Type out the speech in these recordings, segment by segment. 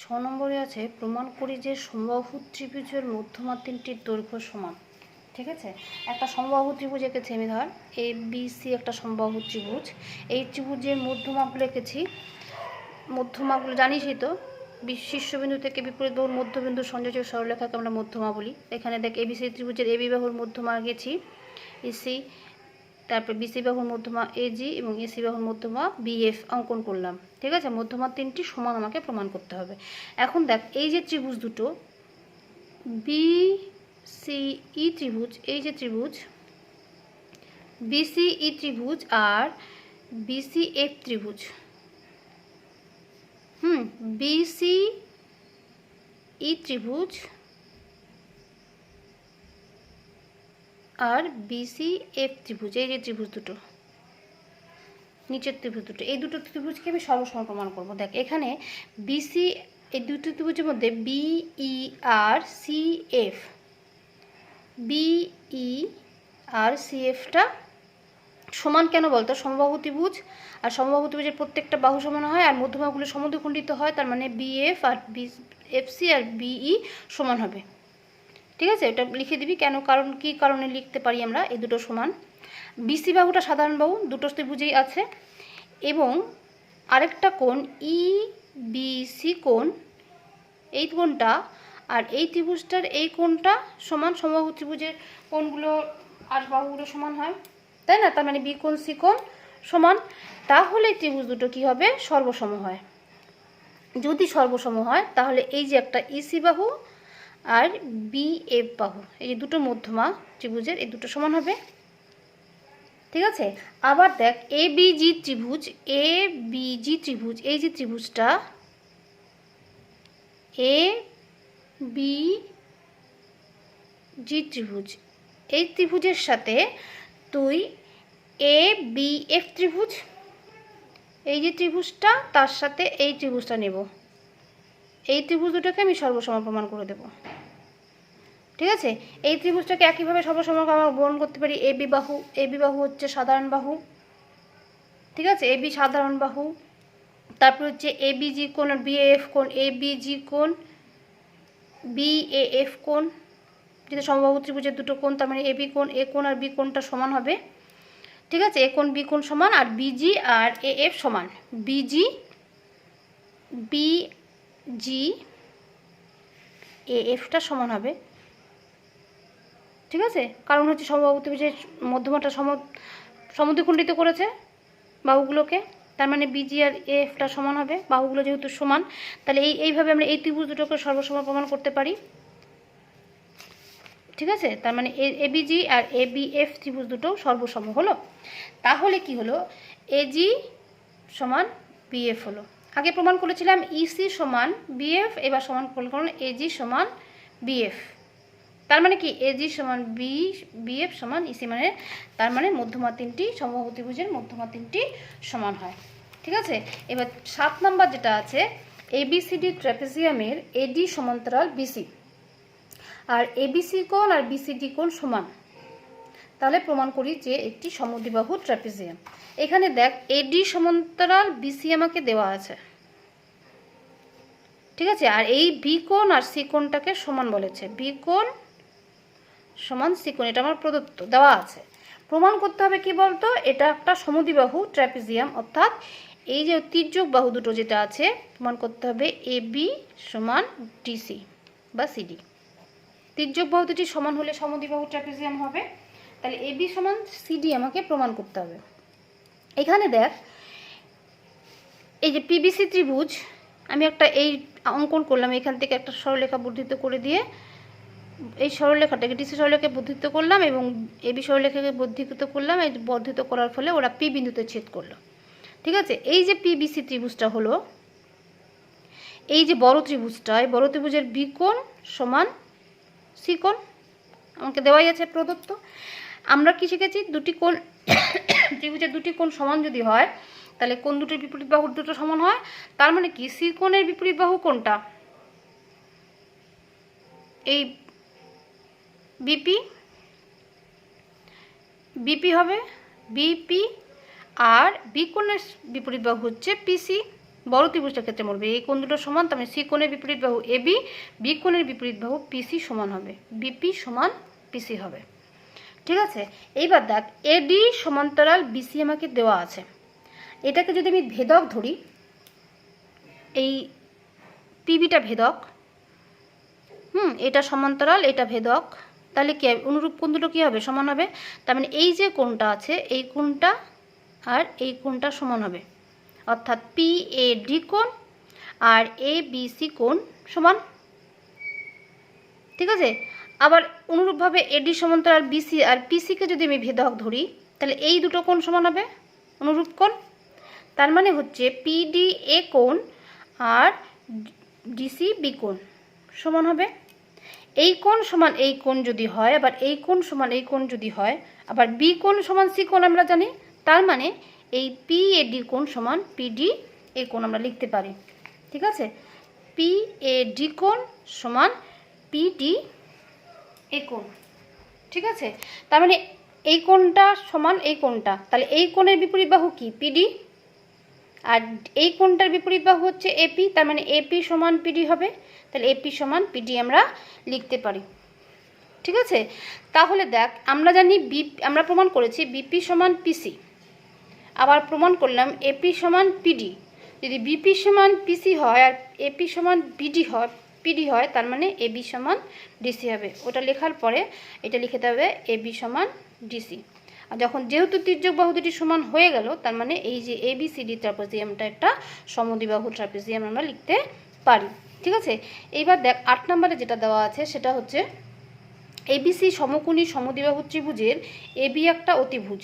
নম্বরে আছে প্রমাণ করি যে সমবাহু ত্রিভুজের মধ্যমা তিনটির দৈর্ঘ্য সমান। ঠিক আছে, একটা সমবাহু ত্রিভুজ এঁকেছি আমি, ধর এ বি সি একটা সমবাহু ত্রিভুজ। এই ত্রিভুজের মধ্যমাগুলো এঁকেছি। মধ্যমাগুলো জানিসই তো, শীর্ষবিন্দু থেকে বিপরীত বাহুর মধ্যবিন্দু সংযোজক সরলরেখাকে আমরা মধ্যমা বলি। এখানে দেখ এবিসি ত্রিভুজের এবি বাহুর মধ্যমা গেছি এসি, তারপর বিসি বাহুর মধ্যমা এজি এবং এসি বাহুর মধ্যমা বিএফ অঙ্কন করলাম। ঠিক আছে, মধ্যমা তিনটি সমান আমাকে প্রমাণ করতে হবে। এখন দেখ এই যে ত্রিভুজ দুটো বিসিই ত্রিভুজ, এই যে ত্রিভুজ বিসিই ত্রিভুজ আর বিসিএফ ত্রিভুজ, বিসিই ত্রিভুজ আর বিসিএফ ত্রিভুজ, এই যে ত্রিভুজ দুটো, নিচের ত্রিভুজ দুটো, এই দুটো ত্রিভুজকে আমি সর্বসম প্রমাণ করব। দেখ এখানে বিসি, এই দুটো ত্রিভুজের মধ্যে বিই আর সিএফ, বিই আর সিএফটা সমান কেন বলতো? সমবাহু ত্রিভুজ, আর সমবাহু ত্রিভুজের প্রত্যেকটা বাহু সমান হয় আর মধ্যমাগুলো সমদ্বিখণ্ডিত হয়, তার মানে বিএফ আর এফসি আর বিই সমান হবে। ঠিক আছে, এটা লিখে দিবি কেন, কারণ কি কারণে লিখতে পারি আমরা এই দুটো সমান। বিসি বাহুটা সাধারণ বাহু, দুটো ত্রিভুজেই আছে, এবং আরেকটা কোণ ই বিসি কোণ, এই কোণটা আর এই ত্রিভুজটার এই কোণটা সমান। সমবাহু ত্রিভুজের কোণগুলো আর বাহুগুলো সমান হয়, তাই না? তার মানে বি কোণ সি কোণ সমান। তাহলে ত্রিভুজ দুটো কি হবে? সর্বসম হয়। যদি সর্বসম হয় তাহলে এই যে একটা ইসি বাহু আর বিএফ বাহু, এই যে দুটো মধ্যমা ত্রিভুজের, এই দুটো সমান হবে। ঠিক আছে, আবার দেখ এ বিজি ত্রিভুজ, এ বিজি ত্রিভুজ, এই যে ত্রিভুজটা এ বিজি ত্রিভুজ, এই ত্রিভুজের সাথে তুই এ বিএফ ত্রিভুজ, এই যে ত্রিভুজটা তার সাথে এই ত্রিভুজটা নেব, এই ত্রিভুজ দুটোকে আমি সর্বসম প্রমাণ করে দেব। ঠিক আছে, এই ত্রিভুজটাকে একইভাবে সর্বসম আমরা গ্রহণ করতে পারি। এবি বাহু, এবি বাহু হচ্ছে সাধারণ বাহু। ঠিক আছে, এবি সাধারণ বাহু, তারপর হচ্ছে এবিজি কোণ আর বিএএফ কোণ, এবিজি কোণ বিএএফ কোণ, যেটা সমবাহু ত্রিভুজের দুটো কোণ, তার মানে এবি কোণ, এ কোণ আর বি কোণটা সমান হবে। ঠিক আছে, এ কোণ বি কোণ সমান, আর বিজি আর এএফ সমান, বিজি এএফটা সমান হবে। ঠিক আছে, কারণ হচ্ছে সমবাহু ত্রিভুজের মধ্যমাটা সমদ্বিখণ্ডিত করেছে বাহুগুলোকে, তার মানে বিজি আর এফটা সমান হবে, বাহুগুলো যেহেতু সমান। তাহলে এইভাবে আমরা এই ত্রিভুজ দুটোকে সর্বসম প্রমাণ করতে পারি। ঠিক আছে, তার মানে এবিজি আর এবিএফ ত্রিভুজ দুটো সর্বসম হলো। তাহলে কি হলো? এজি সমান বিএফ হলো। আগে প্রমাণ করেছিলাম ইসি সমান বিএফ, এবার সমান করলাম এজি সমান বিএফ। তার মানে কি এজি সমান বিএফ সমান ইসি, মানে তার মানে মধ্যমা তিনটি, সমবাহু ত্রিভুজের মধ্যমা তিনটি সমান হয়। ঠিক আছে, এবার 7 নম্বর যেটা আছে, এবিসিডি ট্র্যাপিজিয়ামের এডি সমান্তরাল বিসি আর এবিসি কোণ আর বিসিডি কোণ সমান। তাহলে প্রমাণ করি যে একটি সমদ্বিবাহু ট্র্যাপিজিয়াম। এখানে দেখ এডি সমান্তরাল বিসি আমাকে দেওয়া আছে। ঠিক আছে, আর এই বি কোণ আর সি কোণটাকে সমান বলেছে, বি কোণ সমান সি কোণ, এটা আমার প্রদত্ত দেওয়া আছে। প্রমাণ করতে হবে কি বলতো? এটা একটা সমদ্বিবাহু ট্র্যাপিজিয়াম, অর্থাৎ এই যে তির্যক বাহু দুটো যেটা আছে, প্রমাণ করতে হবে এ বি সমান ডিসি বা সিডি। তির্যক বাহু দুটি সমান হলে সমদ্বিবাহু ট্র্যাপিজিয়াম হবে। তাহলে এ বি সমান সিডি আমাকে প্রমাণ করতে হবে। এখানে দেখ এই যে পিবিসি ত্রিভুজ, আমি একটা এই অঙ্কন করলাম, এখান থেকে একটা সরলরেখা বর্ধিত করে দিয়ে এই সরলরেখাটাকে ডিসি সরলরেখাকে বর্ধিত করলাম এবং এবি সরলরেখাকে বর্ধিত করলাম। এই বর্ধিত করার ফলে ওরা পি বিন্দুতে ছেদ করলো। ঠিক আছে, এই যে পিবিসি ত্রিভুজটা হলো, এই যে বড় ত্রিভুজটা, এই বড় ত্রিভুজের বি কোণ সমান সি কোণ আমাকে দেওয়াই আছে প্রদত্ত। আমরা কি শিখেছি? দুটি কোণ, ত্রিভুজের দুটি কোণ সমান যদি হয় তাহলে কোণ দুটির বিপরীত বাহু দুটো সমান হয়। তার মানে কি সি কোণের বিপরীত বাহু কোনটা? এই বিপি, বিপি হবে বিপি, আর বি কোণের বিপরীত বাহু হচ্ছে পিসি। বড় ত্রিভুজটার ক্ষেত্রে বলবে এই কোণ দুটো সমান, তার মানে সি কোণের বিপরীত বাহু এবি, বি কোণের বিপরীত বাহু পিসি সমান হবে, বিপি সমান পিসি হবে। ঠিক আছে, এইবার দেখ এডি সমান্তরাল বিসি আমাকে দেওয়া আছে, এটাকে যদি আমি ভেদক ধরি, এই পিবিটা ভেদক, এটা সমান্তরাল, এটা ভেদক, তাহলে কি অনুরূপ কোণ দুটো কী হবে? সমান হবে। তার মানে এই যে কোণটা আছে এই কোণটা আর এই কোণটা সমান হবে, অর্থাৎ পি এ ডি কোণ আর এ বি সি কোণ সমান। ঠিক আছে, আবার অনুরূপভাবে এডি সমান্তরাল বিসি আর পিসিকে যদি আমি ভেদক ধরি, তাহলে এই দুটো কোণ সমান হবে, অনুরূপ কোণ। তার মানে হচ্ছে পিডি এ কোণ আর ডিসি বি কোণ সমান হবে। এই কোণ সমান এই কোণ যদি হয়, আবার এই কোণ সমান এই কোণ যদি হয়, আবার বি কোণ সমান সি কোণ আমরা জানি, তার মানে এই পি এ ডি কোণ সমান পিডি এ কোণ আমরা লিখতে পারি। ঠিক আছে, পি এ ডি কোণ সমান পিডি এ কোণ। ঠিক আছে, তার মানে এই কোণটা সমান এই কোণটা, তাহলে এই কোণের বিপরীত বাহু কি? পিডি। আর এই কোণটার বিপরীত বাহু হচ্ছে এপি, তার মানে এপি সমান পিডি হবে, তাহলে এপি সমান পিডি আমরা লিখতে পারি। ঠিক আছে, তাহলে দেখ আমরা জানি আমরা প্রমাণ করেছি বিপি সমান পিসি, আবার প্রমাণ করলাম এপি সমান পিডি। যদি বিপি সমান পিসি হয় আর এপি সমান পিডি হয়, তার মানে এবি সমান ডিসি হবে। ওটা লেখার পরে এটা লিখতে হবে এবি সমান ডিসি। আর যখন যেহেতু তির্যক বাহু দুটি সমান হয়ে গেল, তার মানে এই যে এবিসিডি ট্রাপিজিয়ামটা একটা সমদ্বিবাহু ট্রাপিজিয়াম আমরা লিখতে পারি। ঠিক আছে, এইবার দেখ 8 নম্বরে যেটা দেওয়া আছে সেটা হচ্ছে এবিসি সমকোণী সমদ্বিবাহু ত্রিভুজের এবি একটা অতিভুজ।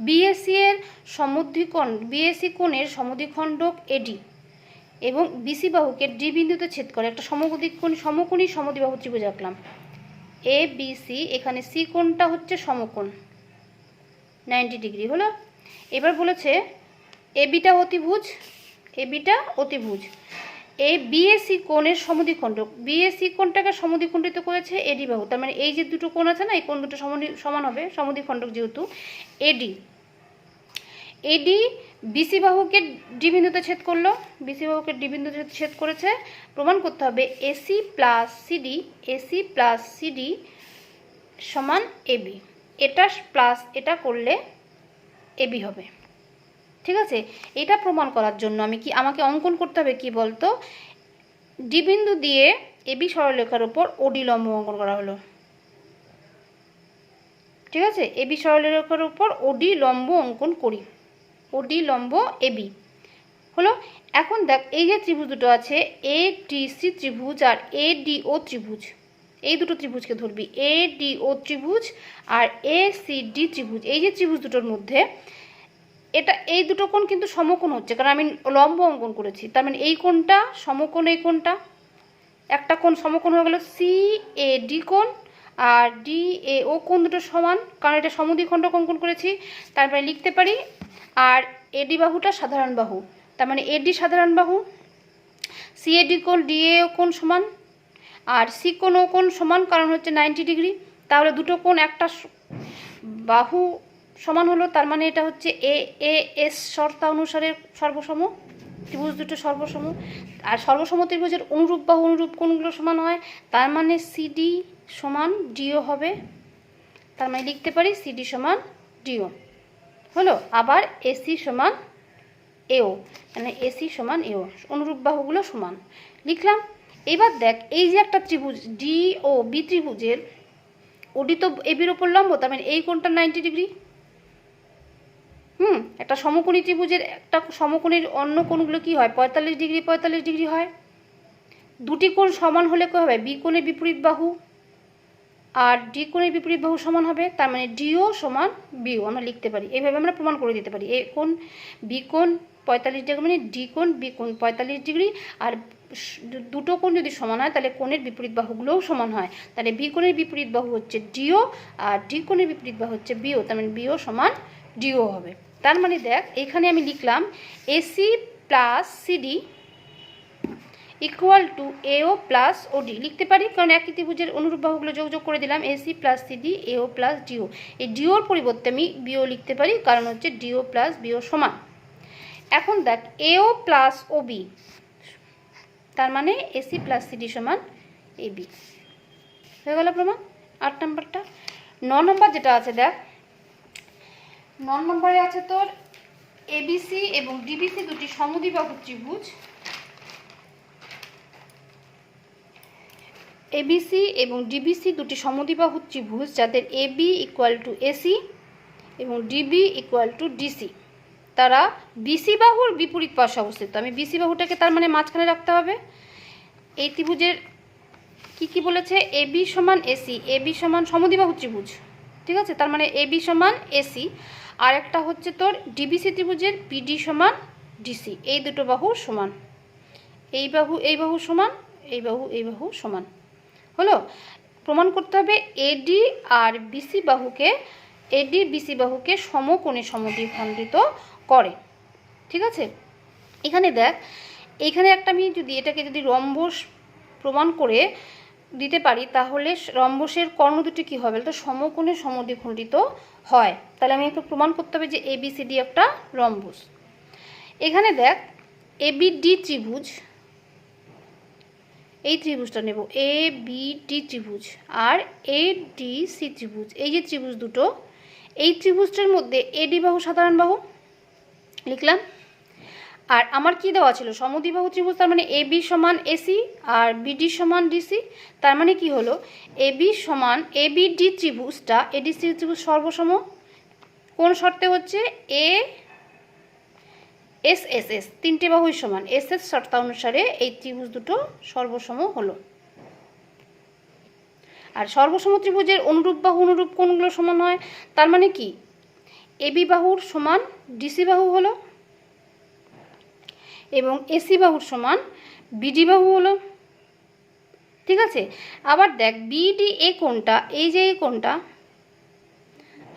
বিএসি এর বিএসি কোণের সমদ্বিখণ্ডক এডি এবং বিসি বাহুকে ডি বিন্দুতে ছেদ করে একটা সমকোণী সমদ্বিবাহু ত্রিভুজ আঁকলাম এ বি সি। এখানে সি কোণটা হচ্ছে সমকোণ 90 ডিগ্রি হলো। এবার বলেছে এবিটা অতিভুজ, এই বিএসি কোণের সমদ্বিখণ্ডক, বিএসি কোণটাকে সমদ্বিখণ্ডিত করেছে এডি বাহু, তার মানে এই যে দুটো কোণ আছে না, এই কোণ দুটো সমান হবে, সমদ্বিখণ্ডক যেহেতু এডি বিসি বাহুকে ডি বিন্দুতে ছেদ করলো, বিসি বাহুকে ডি বিন্দুতে ছেদ করেছে। প্রমাণ করতে হবে এসি প্লাস সিডি সমান এবি, এটা প্লাস এটা করলে এবি হবে। ঠিক আছে, এটা প্রমাণ করার জন্য আমাকে অঙ্কন করতে হবে কি বলতো, ডি বিন্দু দিয়ে এবি সরলরেখার উপর ওডি লম্ব অঙ্কন করা হলো। ঠিক আছে, এবি সরলরেখার উপর ওডি লম্ব অঙ্কন করি, ওডি লম্ব এবি হলো। এখন দেখ এই যে ত্রিভুজ দুটো আছে এ ডিসি ত্রিভুজ আর এ ডিও ত্রিভুজ, এই দুটো ত্রিভুজকে ধরবি, এ ডিও ত্রিভুজ আর এ সি ডি ত্রিভুজ। এই যে ত্রিভুজ দুটোর মধ্যে এই দুটো কোণ কিন্তু সমকোণ হচ্ছে, কারণ আমি লম্ব অঙ্কন করেছি, তার মানে এই কোণটা সমকোণ, এই কোণটা একটা কোণ সমকোণ হয়ে গেল সি এ ডি কোণ, আর ডি এ ও কোণ দুটো সমান, কারণ এটা সমদ্বিখণ্ডক অঙ্কন করেছি। তারপরে লিখতে পারি আর এডি বাহুটা সাধারণ বাহু, তার মানে এডি সাধারণ বাহু, সি এডি কোণ ডি এ ও কোণ সমান, আর সি কোণ ও কোণ সমান, কারণ হচ্ছে 90 ডিগ্রি। তাহলে দুটো কোণ একটা বাহু সমান হলো, তার মানে এটা হচ্ছে এস শর্তা অনুসারে সর্বসম, ত্রিভুজ দুটো সর্বসম। আর সর্বসম ত্রিভুজের অনুরূপ বাহু অনুরূপ কোণগুলো সমান হয়, তার মানে সিডি সমান ডিও হবে, তার মানে লিখতে পারি সিডি সমান ডিও হলো। আবার এসি সমান এও, মানে এসি সমান এও, অনুরূপ বাহুগুলো সমান লিখলাম। এবার দেখ এই যে একটা ত্রিভুজ ডি ও বি ত্রিভুজের ওডি তো এবির ওপর লম্ব, তার মানে এই কোণটা 90 ডিগ্রি। একটা সমকোণী ত্রিভুজের একটা সমকোণীর অন্য কোণগুলো কি হয়? 45 ডিগ্রি হয়। দুটি কোণ সমান হলে কি হবে? বি কোণের বিপরীত বাহু আর ডি কোণের বিপরীত বাহু সমান হবে, তার মানে ডিও সমান বিও আমরা লিখতে পারি। এইভাবে আমরা প্রমাণ করে দিতে পারি। এ কোণ বি কোণ 45 ডিগ্রি, মানে ডি কোণ বি কোণ 45 ডিগ্রি। আর দুটো কোণ যদি সমান হয় তাহলে কোণের বিপরীত বাহুগুলোও সমান হয়, তাহলে বি কোণের বিপরীত বাহু হচ্ছে ডিও আর ডি কোণের বিপরীত বাহু হচ্ছে বিও, তার মানে বিও সমান ডিও হবে। তার মানে দেখ এখানে আমি লিখলাম AC plus CD equal to এও প্লাস ওডি লিখতে পারি, কারণ একই ত্রিভুজের অনুরূপ বাহুগুলো যোগ করে দিলাম, এসি প্লাস সিডি এও প্লাস ডিও। এই ডিওর পরিবর্তে আমি বিও লিখতে পারি, কারণ হচ্ছে ডিও প্লাস বিও সমান। এখন দেখ এও প্লাস ও বি, তার মানে এসি প্লাস সিডি সমান এ বি, হয়ে গেল প্রমাণ। 8 নম্বরটা। 9 নম্বর যেটা আছে দেখ, 9 নম্বরে আছে তোর এবিসি এবং ডিবিসি দুটি সমদ্বিবাহু ত্রিভুজ, এবিসি এবং ডিবিসি দুটি সমদ্বিবাহু ত্রিভুজ যাদের এবি ইকুয়াল টু এসি এবং ডিবি ইকুয়াল টু ডিসি, তারা বিসি বাহুর বিপরীত পাশে অবস্থিত। আমি বিসি বাহুটাকে তার মানে মাঝখানে রাখতে হবে। এই ত্রিভুজের কি কি বলেছে, এবি সমান এসি, এবি সমান সমদ্বিবাহু ত্রিভুজ, ঠিক আছে, তার মানে এবি সমান এসি, আর একটা হচ্ছে তোর ডিবিসি ত্রিভুজের বিডি সমান ডিসি, এই দুটো বাহু সমান, এই বাহু সমান, এই বাহু সমান। হলো, প্রমাণ করতে হবে এডি আর বিসি বাহুকে, এডি বিসি বাহুকে সমকোণে সমদ্বিখণ্ডিত করে, ঠিক আছে। এখানে দেখ, এখানে একটা আমি যদি এটাকে যদি রম্বস প্রমাণ করে দিতে পারি, তাহলে রম্বসের কর্ণ দুটি কী হবে, তো সমকোণে সমদ্বিখণ্ডিত হয়। তাহলে আমি একটু প্রমাণ করতে হবে যে এবিসিডি একটা রম্বস। এখানে দেখ এবিডি ত্রিভুজ, এই ত্রিভুজটা নেব, এ বি ডি ত্রিভুজ আর এ ডি সি ত্রিভুজ, এই যে ত্রিভুজ দুটো, এই ত্রিভুজটার মধ্যে এডি বাহু সাধারণ বাহু লিখলাম। আর আমার কি দেওয়া ছিল, সমদ্বিবাহু ত্রিভুজ, তার মানে এবি সমান এসি আর বিডি সমান ডিসি, তার মানে কি হলো, এবি সমান এবিডি ত্রিভুজটা এডিসি ত্রিভুজ সর্বসম, কোন শর্তে হচ্ছে, এ এস এস এস তিনটে বাহুই সমান, এস এস শর্তানুসারে এই ত্রিভুজ দুটো সর্বসম হলো। আর সর্বসম ত্রিভুজের অনুরূপ বাহু অনুরূপ কোণগুলো সমান হয়, তার মানে কি, এবি বাহুর সমান ডিসি বাহু হলো এবং এসি বাহুর সমান বিডি বাহু হলো, ঠিক আছে। আবার দেখ বিডি এই কোণটা, এই যে এই কোণটা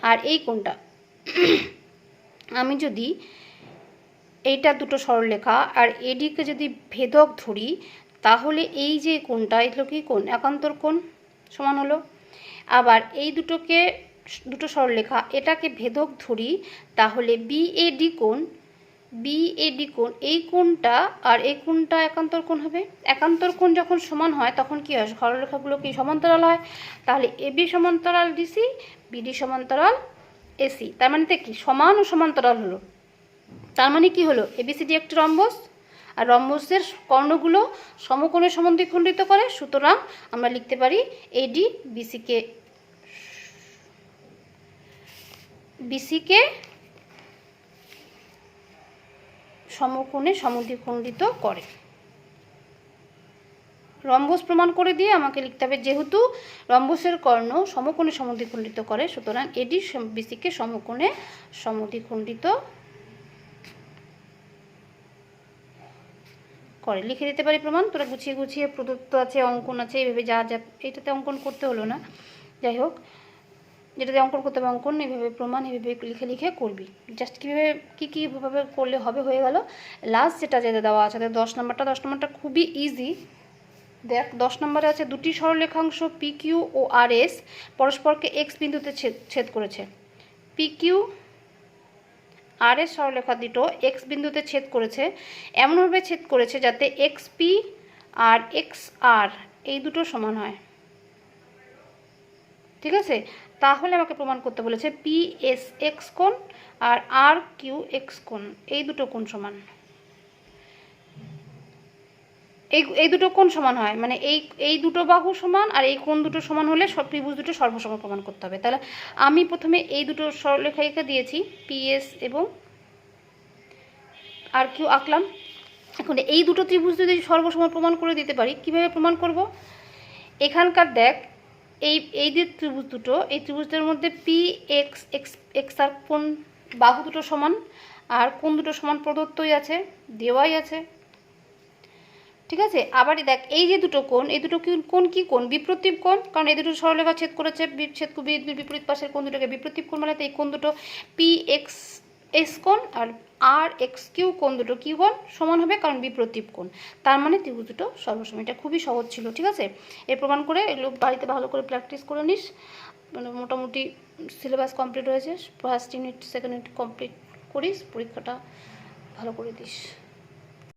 আর এই কোণটা, আমি যদি এইটা দুটো সরলরেখা আর এডিকে যদি ভেদক ধরি, তাহলে এই যে কোণটা, এগুলো কি কোণ, একান্তর কোণ সমান হলো। আবার এই দুটোকে, দুটো সরলরেখা এটাকে ভেদক ধরি, তাহলে বিএডি কোণ, বিএডি কোণ, এই কোণটা আর এই কোণটা একান্তর কোণ হবে। একান্তর কোণ যখন সমান হয় তখন কি হয়, সরলরেখাগুলো কি সমান্তরাল হয়, তাহলে এবি সমান্তরাল ডিসি, বিডি সমান্তরাল এসি, তার মানে কি সমান ও সমান্তরাল হলো। তার মানে কি হলো, এবিসিডি একটি রম্বস আর রম্বসের কর্ণগুলো সমকোণে সমদ্বিখণ্ডিত করে, সুতরাং আমরা লিখতে পারি এডি বিসিকে সমকোণে সমদ্বিখণ্ডিত করে। রম্বস প্রমাণ করে দিয়ে আমাকে লিখতে হবে, যেহেতু রম্বসের কর্ণ সমকোণে সমদ্বিখণ্ডিত করে, সুতরাং এডি বিসিকে সমকোণে সমদ্বিখণ্ডিত করে, লিখে দিতে পারি প্রমাণ। তোরা গুছিয়ে গুছিয়ে প্রদত্ত আছে, অঙ্কন আছে, এইভাবে যা যা, এইটাতে অঙ্কন করতে হলো না, যাই হোক যেটাতে অঙ্কন করতে হবে অঙ্কন, এইভাবে প্রমাণ এইভাবে লিখে লিখে করবি। জাস্ট কীভাবে কীভাবে করলে হবে, হয়ে গেল। লাস্ট যেটা যেটা দেওয়া আছে 10 নম্বরটা খুবই ইজি। দেখ 10 নম্বরে আছে দুটি সরলরেখাংশ পি কিউ ও আর এস পরস্পরকে এক্স বিন্দুতে ছেদ করেছে। পি কিউ আর এস সরলরেখা দুটো এক্স বিন্দুতে ছেদ করেছে, এমনভাবে ছেদ করেছে যাতে এক্স পি আর এক্স আর এই দুটো সমান হয়, ঠিক আছে। তাহলে আমাকে প্রমাণ করতে বলেছে পি এস এক্স কোণ আর আর কিউ এক্স কোণ, এই দুটো কোণ সমান, এই দুটো কোণ সমান হয়, মানে এই দুটো বাহু সমান আর এই কোণ দুটো সমান হলে সব ত্রিভুজ দুটো সর্বসম প্রমাণ করতে হবে। তাহলে আমি প্রথমে এই দুটো সরলরেখা দিয়েছি, পিএস এবং আর কিউ আঁকলাম। এখন এই দুটো ত্রিভুজ যদি সর্বসম প্রমাণ করে দিতে পারি, কিভাবে প্রমাণ করব, এখানকার দেখ এই যে ত্রিভুজ দুটো, এই ত্রিভুজের মধ্যে পি এক্স এক্স এক্স আর কোণ বাহু দুটো সমান আর কোণ দুটো সমান প্রদত্তই আছে, দেওয়াই আছে, ঠিক আছে। আবার দেখ এই যে দুটো কোণ, এই দুটো কোণ কি কোণ, বিপ্রতীপ কোণ, কারণ এই দুটো সরলরেখা ছেদ করেছে, বিপরীত পাশের কোণ দুটোকে বিপ্রতীপ কোণ মানে এই কোণ দুটো পি এক্স এস কোণ আর এক্স কিউ কোণ দুটো কি কোণ সমান হবে, কারণ বিপ্রতীপ কোণ, তার মানে ত্রিভুজ দুটো সর্বসম। এটা খুবই সহজ ছিল, ঠিক আছে। এর প্রমাণ করে এগুলো বাড়িতে ভালো করে প্র্যাকটিস করে নিস, মানে মোটামুটি সিলেবাস কমপ্লিট হয়েছে, first unit second unit complete করিস, পরীক্ষাটা ভালো করে দিস।